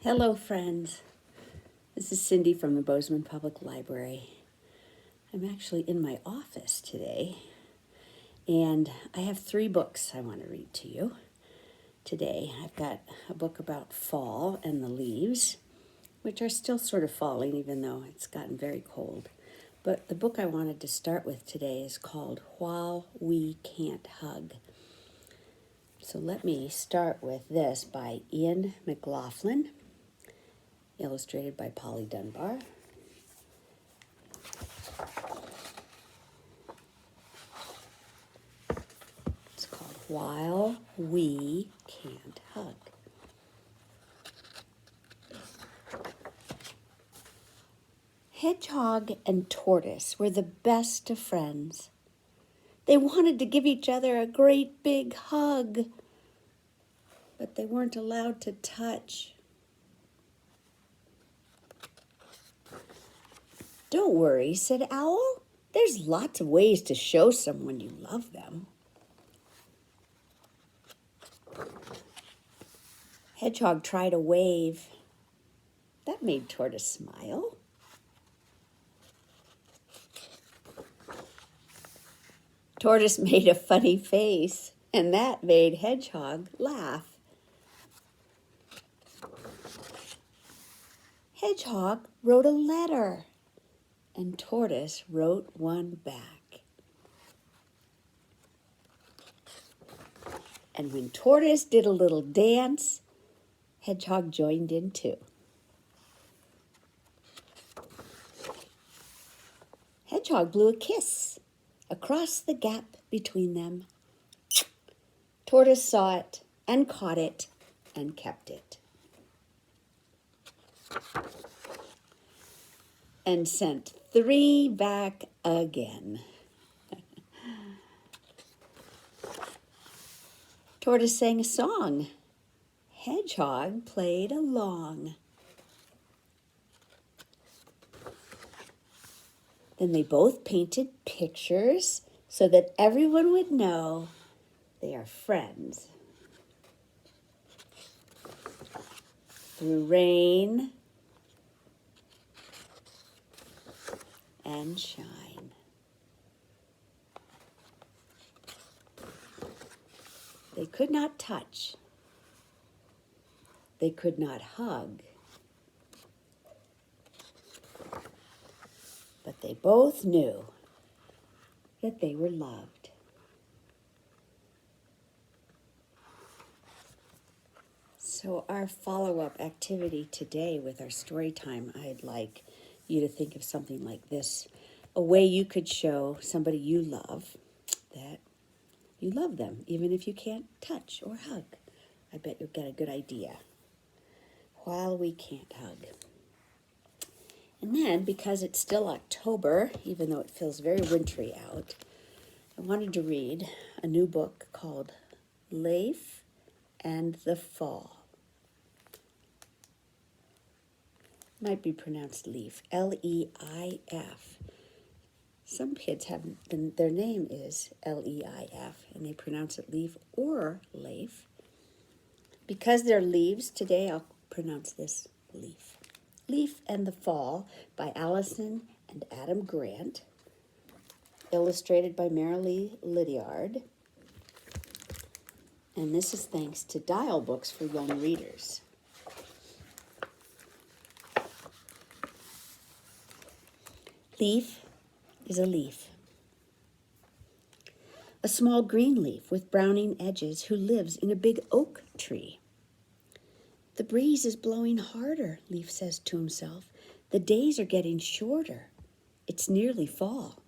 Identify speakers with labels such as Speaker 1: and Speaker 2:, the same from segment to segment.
Speaker 1: Hello, friends. This is Cindy from the Bozeman Public Library. I'm actually in my office today, and I have 3 books I want to read to you today. I've got a book about fall and the leaves, which are still sort of falling even though it's gotten very cold. But the book I wanted to start with today is called While We Can't Hug. So let me start with this by Ian McLaughlin, illustrated by Polly Dunbar. It's called While We Can't Hug. Hedgehog and Tortoise were the best of friends. They wanted to give each other a great big hug, but they weren't allowed to touch. "Don't worry," said Owl. "There's lots of ways to show someone you love them." Hedgehog tried a wave. That made Tortoise smile. Tortoise made a funny face, and that made Hedgehog laugh. Hedgehog wrote a letter, and Tortoise wrote one back. And when Tortoise did a little dance, Hedgehog joined in too. Hedgehog blew a kiss across the gap between them. Tortoise saw it and caught it and kept it, and sent 3 back again. Tortoise sang a song. Hedgehog played along. Then they both painted pictures so that everyone would know they are friends. Through rain and shine. They could not touch. They could not hug. But they both knew that they were loved. So our follow-up activity today with our story time, I'd like you to think of something like this. A way you could show somebody you love that you love them, even if you can't touch or hug. I bet you'll get a good idea. While we can't hug. And then, because it's still October, even though it feels very wintry out, I wanted to read a new book called Leif and the Fall. Might be pronounced Leif, L-E-I-F. Some kids have, their name is L-E-I-F, and they pronounce it Leif or Leif. Because they're leaves, today I'll pronounce this Leif. Leif and the Fall by Allison and Adam Grant, illustrated by Marilee Lydiard. And this is thanks to Dial Books for Young Readers. Leif is a leaf. A small green leaf with browning edges who lives in a big oak tree. "The breeze is blowing harder," Leif says to himself. "The days are getting shorter. It's nearly fall."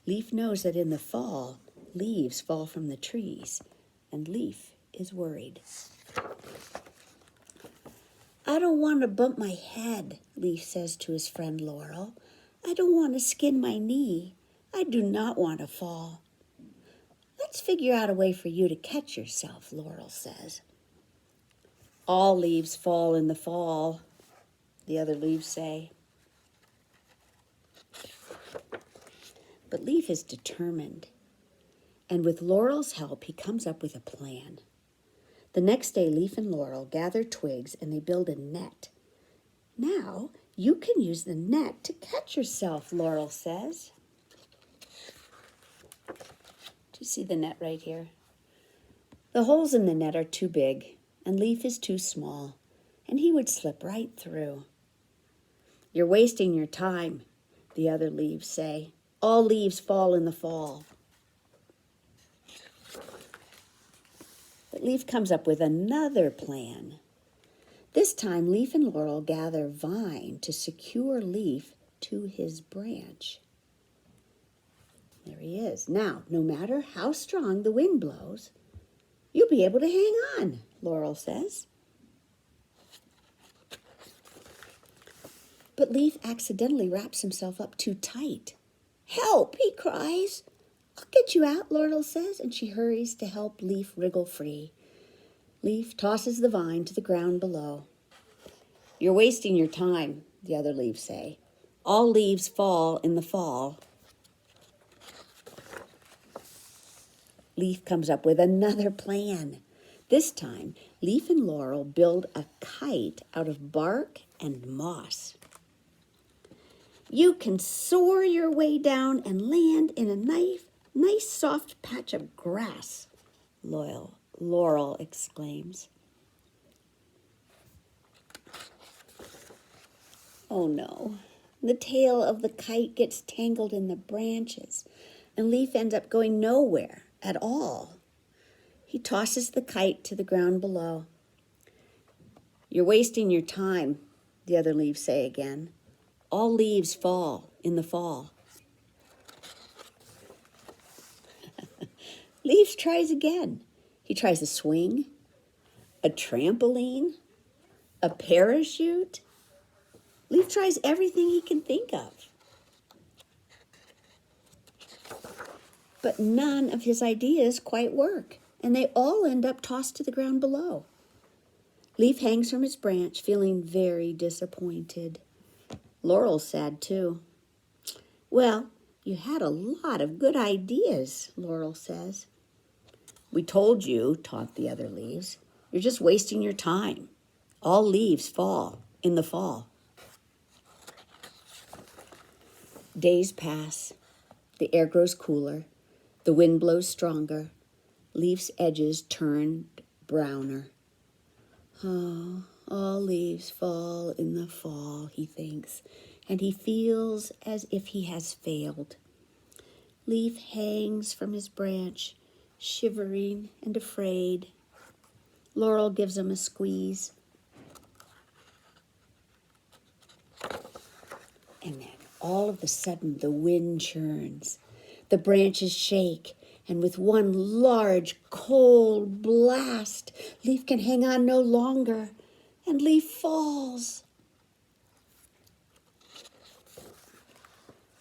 Speaker 1: Leif knows that in the fall, leaves fall from the trees, and Leif is worried. "I don't want to bump my head," Leif says to his friend Laurel. "I don't want to skin my knee. I do not want to fall." "Let's figure out a way for you to catch yourself," Laurel says. "All leaves fall in the fall," the other leaves say. But Leif is determined, and with Laurel's help, he comes up with a plan. The next day, Leif and Laurel gather twigs and they build a net. Now, you can use the net to catch yourself, Laurel says. Do you see the net right here? The holes in the net are too big, and Leif is too small, and he would slip right through. You're wasting your time, the other leaves say. All leaves fall in the fall. But Leif comes up with another plan. This time, Leif and Laurel gather vine to secure Leif to his branch. There he is. Now, no matter how strong the wind blows, you'll be able to hang on, Laurel says. But Leif accidentally wraps himself up too tight. Help, he cries. I'll get you out, Laurel says, and she hurries to help Leif wriggle free. Leif tosses the vine to the ground below. You're wasting your time, the other leaves say. All leaves fall in the fall. Leif comes up with another plan. This time, Leif and Laurel build a kite out of bark and moss. You can soar your way down and land in a nice soft patch of grass, Laurel exclaims. Oh no, the tail of the kite gets tangled in the branches, and Leif ends up going nowhere at all. He tosses the kite to the ground below. You're wasting your time, the other leaves say again. All leaves fall in the fall. Leif tries again. He tries a swing, a trampoline, a parachute. Leif tries everything he can think of. But none of his ideas quite work, and they all end up tossed to the ground below. Leif hangs from his branch, feeling very disappointed. Laurel's sad too. Well, you had a lot of good ideas, Laurel says. We told you, taunt the other leaves. You're just wasting your time. All leaves fall in the fall. Days pass. The air grows cooler. The wind blows stronger. Leaf's edges turn browner. Oh, all leaves fall in the fall, he thinks, and he feels as if he has failed. Leif hangs from his branch, shivering and afraid. Laurel gives him a squeeze. And then all of a sudden the wind churns. The branches shake, and with one large, cold blast, Leif can hang on no longer, and Leif falls.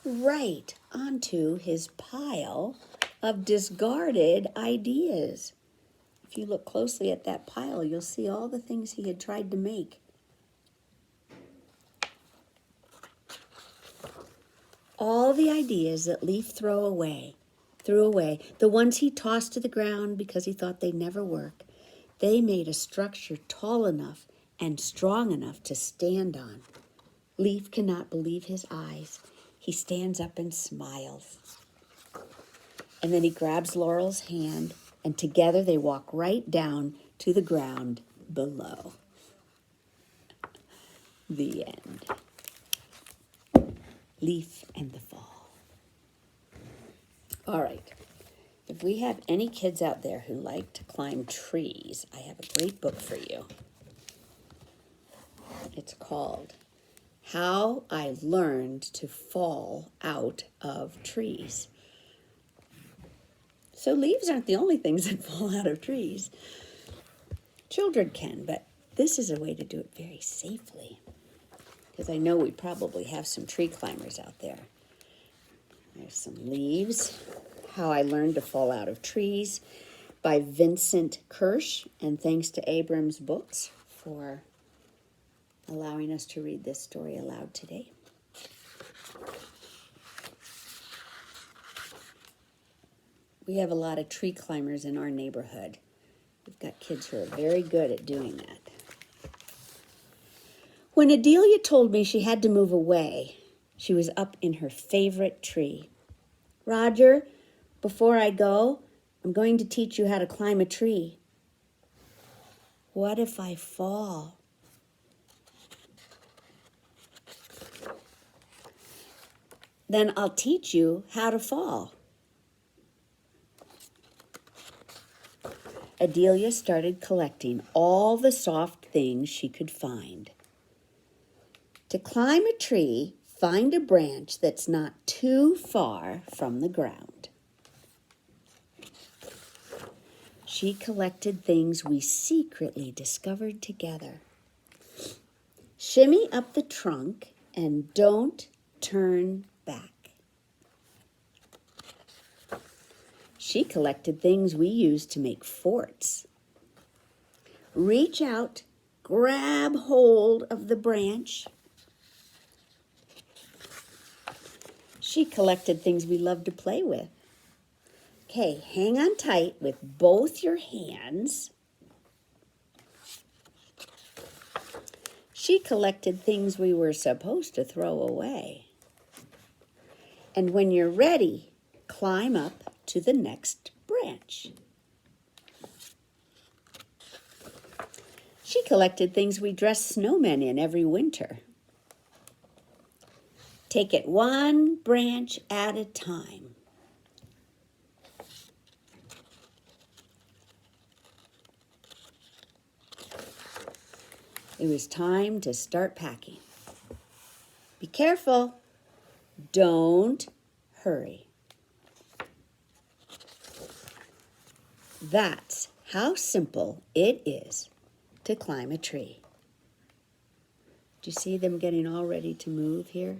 Speaker 1: Right onto his pile of discarded ideas. If you look closely at that pile, you'll see all the things he had tried to make. All the ideas that Leif threw away, the ones he tossed to the ground because he thought they'd never work, they made a structure tall enough and strong enough to stand on. Leif cannot believe his eyes. He stands up and smiles. And then he grabs Laurel's hand, and together they walk right down to the ground below. The end. Leif and the fall. All right. If we have any kids out there who like to climb trees, I have a great book for you. It's called How I Learned to Fall Out of Trees. So leaves aren't the only things that fall out of trees. Children can, but this is a way to do it very safely. Because I know we probably have some tree climbers out there. There's some leaves. How I Learned to Fall Out of Trees by Vincent Kirsch. And thanks to Abrams Books for allowing us to read this story aloud today. We have a lot of tree climbers in our neighborhood. We've got kids who are very good at doing that. When Adelia told me she had to move away, she was up in her favorite tree. Roger, before I go, I'm going to teach you how to climb a tree. What if I fall? Then I'll teach you how to fall. Adelia started collecting all the soft things she could find. To climb a tree, find a branch that's not too far from the ground. She collected things we secretly discovered together. Shimmy up the trunk and don't turn back. She collected things we used to make forts. Reach out, grab hold of the branch. She collected things we loved to play with. Okay, hang on tight with both your hands. She collected things we were supposed to throw away. And when you're ready, climb up to the next branch. She collected things we dressed snowmen in every winter. Take it one branch at a time. It was time to start packing. Be careful. Don't hurry. That's how simple it is to climb a tree. Do you see them getting all ready to move here?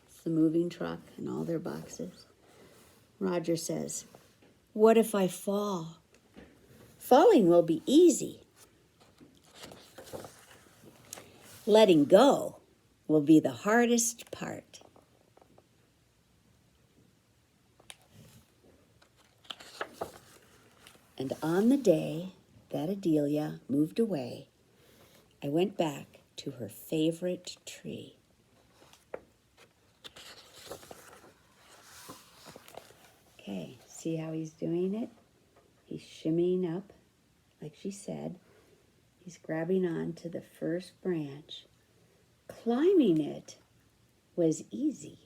Speaker 1: It's the moving truck and all their boxes. Roger says, "What if I fall?" Falling will be easy. Letting go will be the hardest part. And on the day that Adelia moved away, I went back to her favorite tree. Okay, see how he's doing it? He's shimmying up, like she said. He's grabbing on to the first branch. Climbing it was easy.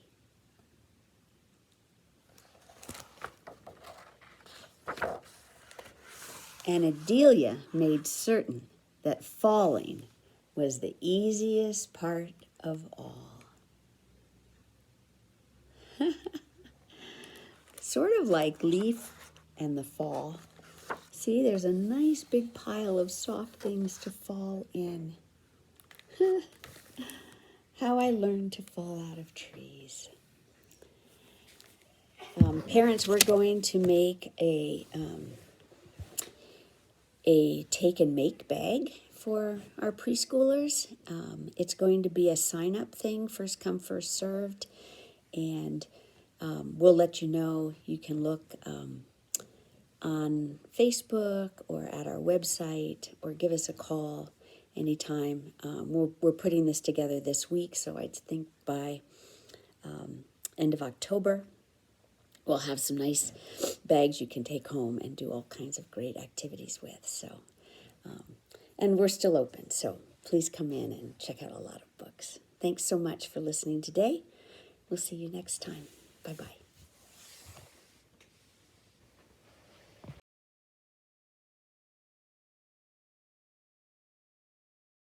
Speaker 1: And Adelia made certain that falling was the easiest part of all. Sort of like Leif and the fall. See, there's a nice big pile of soft things to fall in. How I learned to fall out of trees. Parents, we're going to make a take and make bag for our preschoolers. It's going to be a sign-up thing, first come, first served, and we'll let you know. You can look on Facebook or at our website or give us a call anytime. We're putting this together this week, so I think by end of October, we'll have some nice bags you can take home and do all kinds of great activities with. So, and we're still open, so please come in and check out a lot of books. Thanks so much for listening today. We'll see you next time. Bye-bye.